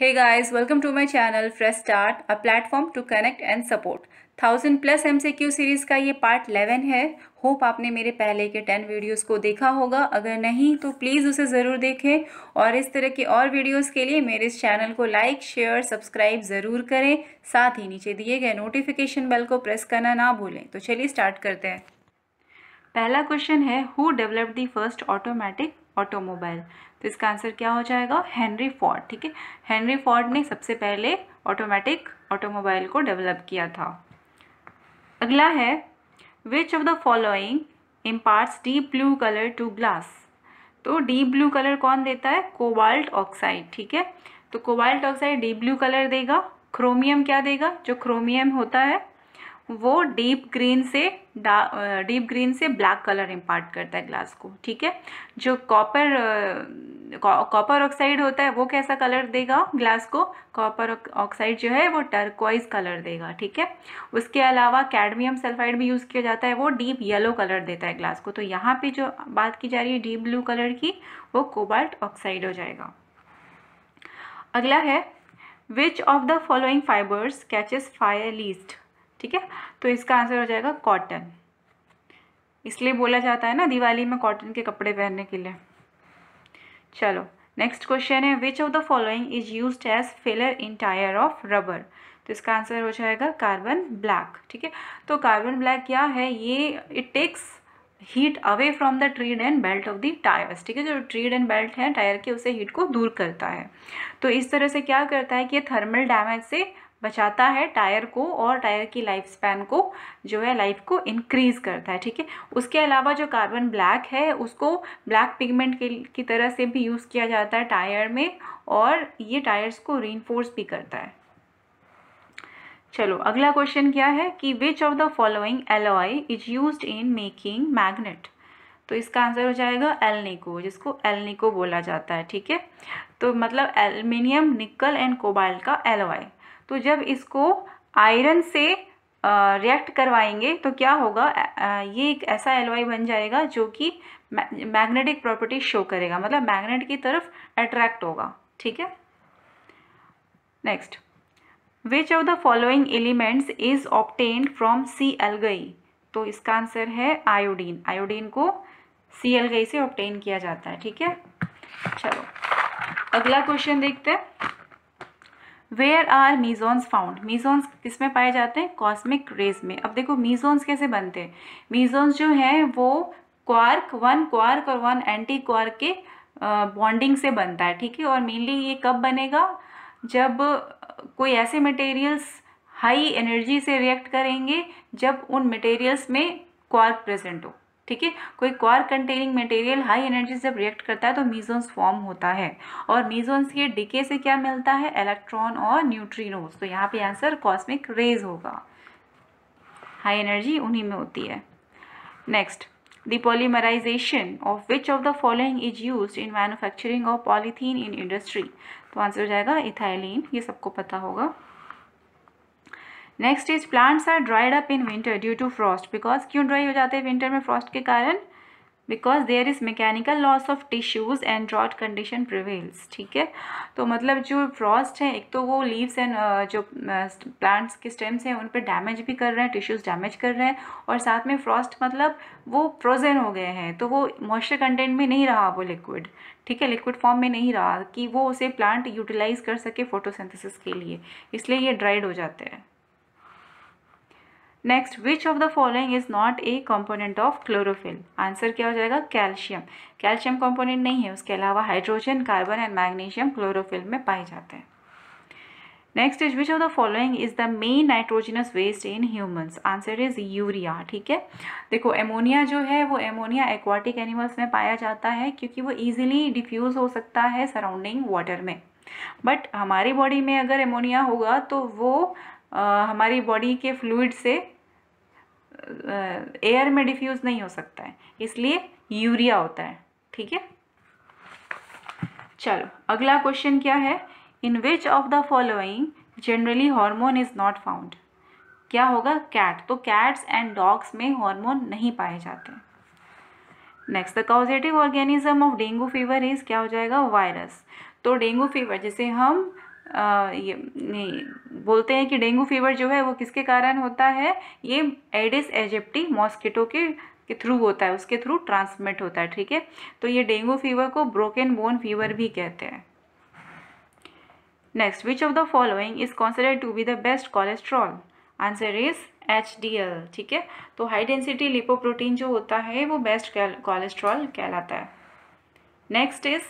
Hey guys, welcome to my channel Fresh Start, a platform to connect and support. 1000+ MCQ series का ये part 11 है। Hope आपने मेरे पहले के 10 वीडियोस को देखा होगा। अगर नहीं तो प्लीज़ उसे ज़रूर देखें और इस तरह की और वीडियोस के लिए मेरे इस चैनल को लाइक, शेयर, सब्सक्राइब ज़रूर करें। साथ ही नीचे दिए गए नोटिफिकेशन बेल को प्रेस करना ना भूलें। तो चलिए स्टार्ट करते हैं। पहला क्वेश्चन है, who developed the first automatic automobile. तो इसका आंसर क्या हो जाएगा? Henry Ford. ठीक है, हेनरी फोर्ड ने सबसे पहले ऑटोमेटिक ऑटोमोबाइल को डेवलप किया था। अगला है, which of the following imparts deep blue colour to glass. तो डीप ब्लू कलर कौन देता है? Cobalt oxide. ठीक है, तो cobalt oxide deep blue colour देगा। क्रोमियम क्या देगा? जो क्रोमियम होता है वो डीप ग्रीन से ब्लैक कलर इम्पार्ट करता है ग्लास को। ठीक है, जो कॉपर ऑक्साइड होता है वो कैसा कलर देगा ग्लास को? कॉपर ऑक्साइड जो है वो टर्कोइज कलर देगा। ठीक है, उसके अलावा कैडमियम सल्फाइड भी यूज़ किया जाता है, वो डीप येलो कलर देता है ग्लास को। तो यहाँ पे जो बात की जा रही है डीप ब्लू कलर की, वो कोबाल्ट ऑक्साइड हो जाएगा। अगला है, which of the following fibres catches fire least. ठीक है, तो इसका आंसर हो जाएगा कॉटन। इसलिए बोला जाता है ना दिवाली में कॉटन के कपड़े पहनने के लिए। चलो नेक्स्ट क्वेश्चन है, which of the following is used as filler in tyre of rubber. तो इसका आंसर हो जाएगा कार्बन ब्लैक। ठीक है, तो कार्बन ब्लैक क्या है? ये it takes heat away from the tread and belt of the tyres. ठीक है, जो ट्रीड एंड बेल्ट है टायर के, उसे हीट को दूर करता है। तो इस तरह से क्या करता है कि ये थर्मल डैमेज से बचाता है टायर को, और टायर की लाइफ स्पैन को जो है लाइफ को इंक्रीज करता है। ठीक है, उसके अलावा जो कार्बन ब्लैक है उसको ब्लैक पिगमेंट की तरह से भी यूज़ किया जाता है टायर में, और ये टायर्स को रीइंफोर्स भी करता है। चलो अगला क्वेश्चन क्या है कि विच of the following alloy is used in making magnet. तो इसका आंसर हो जाएगा एलनिको, जिसको एलनिको बोला जाता है। ठीक है, तो मतलब एल्युमिनियम, निकल एंड कोबाल्ट का एलॉय। तो जब इसको आयरन से रिएक्ट करवाएंगे तो क्या होगा? ये एक ऐसा एलॉय बन जाएगा जो कि मैग्नेटिक प्रॉपर्टी शो करेगा, मतलब मैग्नेट की तरफ अट्रैक्ट होगा। ठीक है, next, which of the following elements is obtained from sea algae. तो इसका आंसर है आयोडीन। आयोडीन को सी एल्गाई से ऑब्टेन किया जाता है। ठीक है, चलो अगला क्वेश्चन देखते हैं, वेयर आर मीजोन्स फाउंड। मीजोन्स किस में पाए जाते हैं? कॉस्मिक रेज में। अब देखो मीजोन्स कैसे बनते हैं। मीजोन्स जो हैं वो वन क्वार्क और वन एंटी क्वार्क के बॉन्डिंग से बनता है। ठीक है, और मेनली ये कब बनेगा? जब कोई ऐसे मटेरियल्स हाई एनर्जी से रिएक्ट करेंगे जब उन मटेरियल्स में क्वार्क प्रेजेंट हो। ठीक है, कोई quark containing material high energy से जब रिएक्ट करता है तो मीजोन्स फॉर्म होता है, और मीजोन्स के डिके से क्या मिलता है? इलेक्ट्रॉन और न्यूट्रिनोज। तो यहाँ पे आंसर कॉस्मिक रेज होगा, हाई एनर्जी उन्हीं में होती है। Next, the polymerization of which of the following is used in manufacturing of polythene in industry. तो आंसर हो जाएगा इथाइलिन, ये सबको पता होगा। Next is, plants are dried up in winter due to frost. Because क्यों ड्राई हो जाते हैं विंटर में फ्रॉस्ट के कारण? Because there is mechanical loss of tissues and drought condition prevails. ठीक है, तो मतलब जो फ्रॉस्ट है, एक तो वो लीव्स एंड जो प्लांट्स के स्टेम्स हैं उन पर डैमेज भी कर रहे हैं, टिश्यूज डैमेज कर रहे हैं, और साथ में फ्रॉस्ट मतलब वो फ्रोजन हो गए हैं, तो वो मॉइस्चर कंटेंट में नहीं रहा वो लिक्विड। ठीक है, लिक्विड फॉर्म में नहीं रहा कि वो उसे प्लांट यूटिलाइज कर सके फोटोसिंथेसिस के लिए, इसलिए ये ड्राइड हो जाते हैं। Next, which of the following is not a component of chlorophyll. Answer क्या हो जाएगा? कैल्शियम। कैल्शियम कंपोनेंट नहीं है, उसके अलावा hydrogen, carbon and magnesium chlorophyll में पाए जाते हैं। Next is, which of the following is the main nitrogenous waste in humans. Answer is urea. ठीक है, देखो एमोनिया जो है वो एमोनिया एक्वाटिक एनिमल्स में पाया जाता है क्योंकि वो ईजिली डिफ्यूज हो सकता है सराउंडिंग वाटर में, बट हमारी बॉडी में अगर एमोनिया होगा तो वो हमारी बॉडी के फ्लूइड से एयर में डिफ्यूज नहीं हो सकता है, इसलिए यूरिया होता है। ठीक है, चलो अगला क्वेश्चन क्या है, in which of the following generally hormone is not found. क्या होगा? कैट। तो कैट्स एंड डॉग्स में हार्मोन नहीं पाए जाते। Next, the causative organism of dengue fever is, क्या हो जाएगा? वायरस। तो डेंगू फीवर जिसे हम ये नहीं बोलते हैं कि डेंगू फीवर जो है वो किसके कारण होता है, ये एडिस एजिप्टी मॉस्किटो के थ्रू होता है, उसके थ्रू ट्रांसमिट होता है, ठीक है। तो ये डेंगू फीवर को ब्रोकन बोन फीवर भी कहते हैं। Next, which of the following is considered to be the best cholesterol? Answer is HDL, ठीक है। तो हाई डेंसिटी लिपोप्रोटीन जो होता है वो बेस्ट कोलेस्ट्रॉल कहलाता है। Next is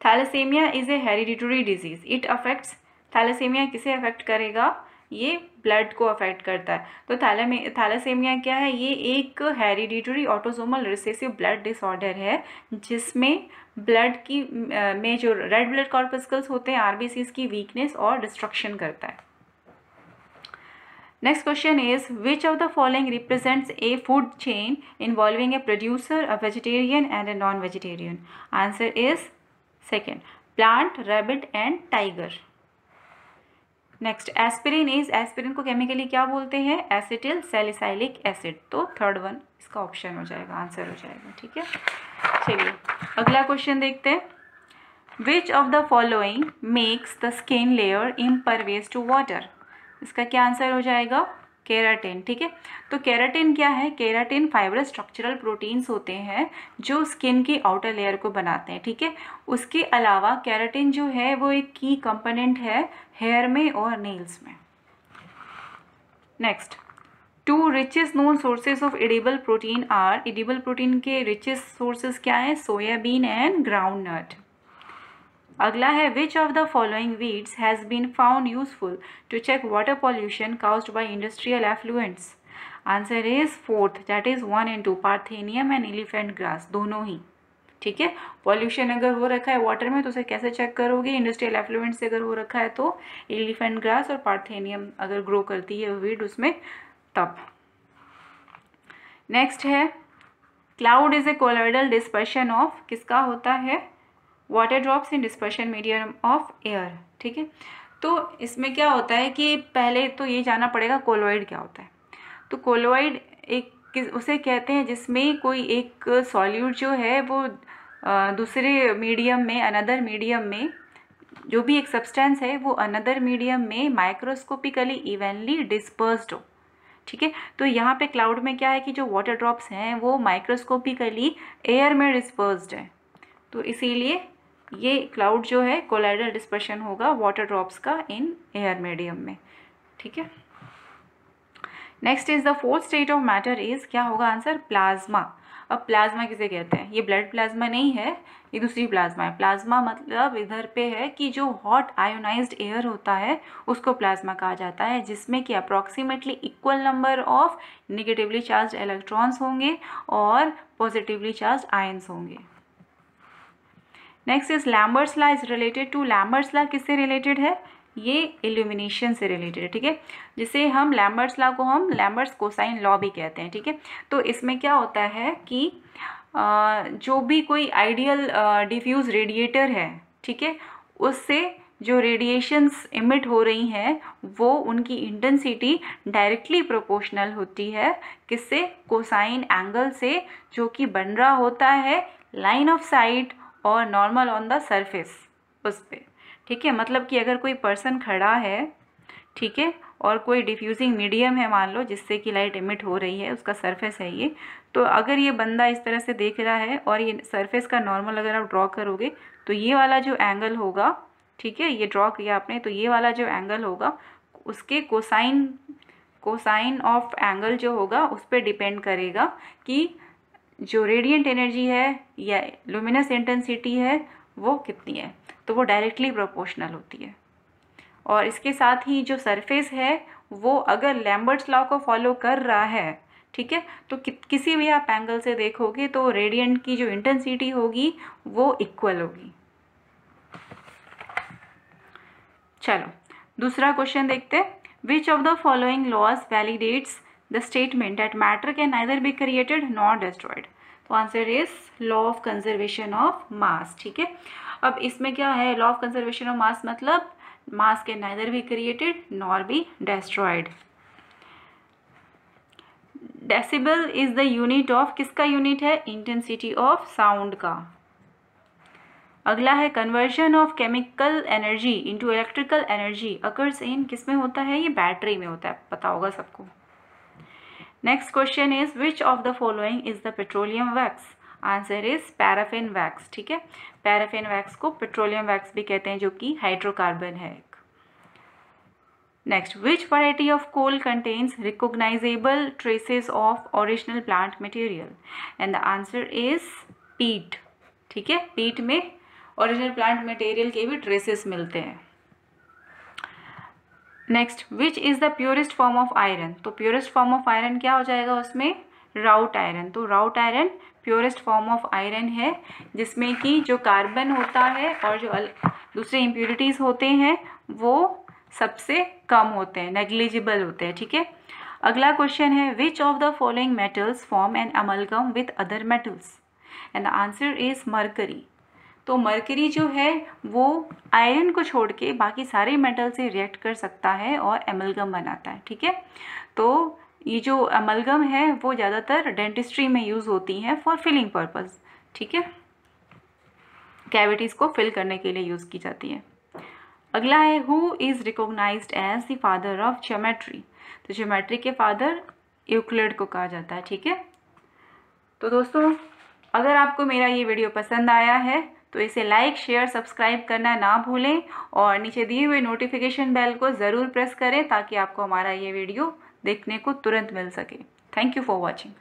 thalassemia is a hereditary disease, it affects. Thalassemia किसे अफेक्ट करेगा? ये ब्लड को अफेक्ट करता है। तो थैलेसीमिया क्या है? ये एक hereditary autosomal recessive blood disorder है जिसमें ब्लड की में जो रेड ब्लड कॉर्पस्कल्स होते हैं RBCs की वीकनेस और डिस्ट्रक्शन करता है। Next question is, which of the following represents a food chain involving a producer, a vegetarian and a non-vegetarian? Answer is second, plant, rabbit and tiger. Next, aspirin is, aspirin को chemically क्या बोलते हैं? Acetyl salicylic acid. तो third one इसका option हो जाएगा, answer हो जाएगा, ठीक है। चलिए अगला क्वेश्चन देखते हैं। Which of the following makes the skin layer impervious to water? इसका क्या आंसर हो जाएगा? केराटिन, ठीक है। तो केराटिन क्या है? केराटिन फाइब्रस स्ट्रक्चरल प्रोटीन्स होते हैं जो स्किन की आउटर लेयर को बनाते हैं, ठीक है। उसके अलावा केराटिन जो है वो एक की कंपोनेंट है हेयर में और नेल्स में। Next, two richest known sources of edible protein are, edible protein के रिचेस्ट सोर्सेज क्या है? Soybean and groundnut. अगला है, which of the following weeds has been found useful to check water pollution caused by industrial effluents? Answer is fourth, that is 1 and 2, parthenium and elephant grass, दोनों ही, ठीक है। Pollution अगर हो रखा है वाटर में तो उसे कैसे चेक करोगे? इंडस्ट्रियल एफ्लुएंट से अगर हो रखा है तो एलिफेंट ग्रास और पार्थेनियम अगर ग्रो करती है वीड उसमें तब। नेक्स्ट है, cloud is a colloidal dispersion of, किसका होता है? Water drops in dispersion medium of air, ठीक है। तो इसमें क्या होता है कि पहले तो ये जानना पड़ेगा कोलॉइड क्या होता है। तो कोलॉइड एक उसे कहते हैं जिसमें कोई एक सॉल्यूट जो है वो दूसरे मीडियम में, अनदर मीडियम में, जो भी एक सब्सटेंस है वो अनदर मीडियम में माइक्रोस्कोपिकली इवनली डिस्पर्स्ड हो, ठीक है। तो यहाँ पे क्लाउड में क्या है कि जो वाटर ड्रॉप्स हैं वो माइक्रोस्कोपिकली एयर में डिस्पर्स्ड है, तो इसीलिए ये क्लाउड जो है कोलाइडल डिस्पर्शन होगा वाटर ड्रॉप्स का इन एयर मीडियम में, ठीक है। Next is the fourth state of matter is, क्या होगा आंसर? प्लाज्मा। अब प्लाज्मा किसे कहते हैं? ये ब्लड प्लाज्मा नहीं है, ये दूसरी प्लाज्मा है। प्लाज्मा मतलब इधर पे है कि जो हॉट आयोनाइज्ड एयर होता है उसको प्लाज्मा कहा जाता है, जिसमें कि approximately equal number of negatively charge electrons होंगे और पॉजिटिवली चार्ज आयंस होंगे। Next is Lambert's law is related to, Lambert's law किससे रिलेटेड है? ये इल्यूमिनेशन से रिलेटेड है, ठीक है। जिसे हम लैम्बर्ट्स लॉ को हम लैम्बर्ट्स कोसाइन लॉ भी कहते हैं, ठीक है। तो इसमें क्या होता है कि जो भी कोई आइडियल डिफ्यूज रेडिएटर है, ठीक है, उससे जो रेडिएशंस इमिट हो रही हैं वो उनकी इंटेंसिटी डायरेक्टली प्रोपोर्शनल होती है किससे? कोसाइन एंगल से, जो कि बन रहा होता है लाइन ऑफ साइट और नॉर्मल ऑन द सरफेस उस पर, ठीक है। मतलब कि अगर कोई पर्सन खड़ा है, ठीक है, और कोई डिफ्यूजिंग मीडियम है मान लो जिससे कि लाइट इमिट हो रही है, उसका सरफेस है ये, तो अगर ये बंदा इस तरह से देख रहा है और ये सरफेस का नॉर्मल अगर आप ड्रॉ करोगे तो ये वाला जो एंगल होगा, ठीक है, ये ड्रॉ किया आपने, तो ये वाला जो एंगल होगा उसके कोसाइन ऑफ एंगल जो होगा उस पर डिपेंड करेगा कि जो रेडिएंट एनर्जी है या लुमिनस इंटेंसिटी है वो कितनी है, तो वो डायरेक्टली प्रोपोर्शनल होती है। और इसके साथ ही जो सरफेस है वो अगर लैम्बर्ट्स लॉ को फॉलो कर रहा है, ठीक है, तो किसी भी आप एंगल से देखोगे तो रेडिएंट की जो इंटेंसिटी होगी वो इक्वल होगी। चलो दूसरा क्वेश्चन देखते हैं। Which of the following laws validates the statement that matter can neither be created nor destroyed? तो answer is law of conservation of mass, ठीक है। अब इसमें क्या है? Law of conservation of mass मतलब mass can neither be created nor be destroyed. Decibel is the unit of, किसका unit है? इंटेंसिटी ऑफ साउंड का। अगला है conversion of chemical energy into electrical energy occurs in, किस में होता है? ये बैटरी में होता है, पता होगा सबको। Next question is which of the following is the petroleum wax? Answer is paraffin wax, ठीक है। पैराफिन वैक्स को पेट्रोलियम वैक्स भी कहते हैं, जो कि हाइड्रोकार्बन है। Next, which variety of coal contains recognizable traces of original plant material? And the answer is peat, ठीक है। पीट में ओरिजिनल प्लांट मटेरियल के भी ट्रेसेस मिलते हैं। Next, which is the purest form of iron? तो प्योरेस्ट फॉर्म ऑफ आयरन क्या हो जाएगा उसमें? Wrought iron. तो wrought iron purest form of iron है, जिसमें कि जो कार्बन होता है और जो दूसरे इम्प्यूरिटीज़ होते हैं वो सबसे कम होते हैं, नेग्लिजिबल होते हैं, ठीक है। अगला क्वेश्चन है which of the following metals form an amalgam with other metals? And the answer is mercury. तो मरकरी जो है वो आयरन को छोड़ के बाकी सारे मेटल से रिएक्ट कर सकता है और एमलगम बनाता है, ठीक है। तो ये जो एमलगम है वो ज़्यादातर डेंटिस्ट्री में यूज़ होती हैं फॉर फिलिंग पर्पस, ठीक है। कैविटीज़ को फिल करने के लिए यूज़ की जाती है। अगला है who is recognized as the father of geometry? तो ज्योमेट्री के फादर यूक्लिड को कहा जाता है, ठीक है। तो दोस्तों, अगर आपको मेरा ये वीडियो पसंद आया है तो इसे लाइक, शेयर, सब्सक्राइब करना ना भूलें और नीचे दिए हुए नोटिफिकेशन बेल को ज़रूर प्रेस करें ताकि आपको हमारा ये वीडियो देखने को तुरंत मिल सके। Thank you for watching.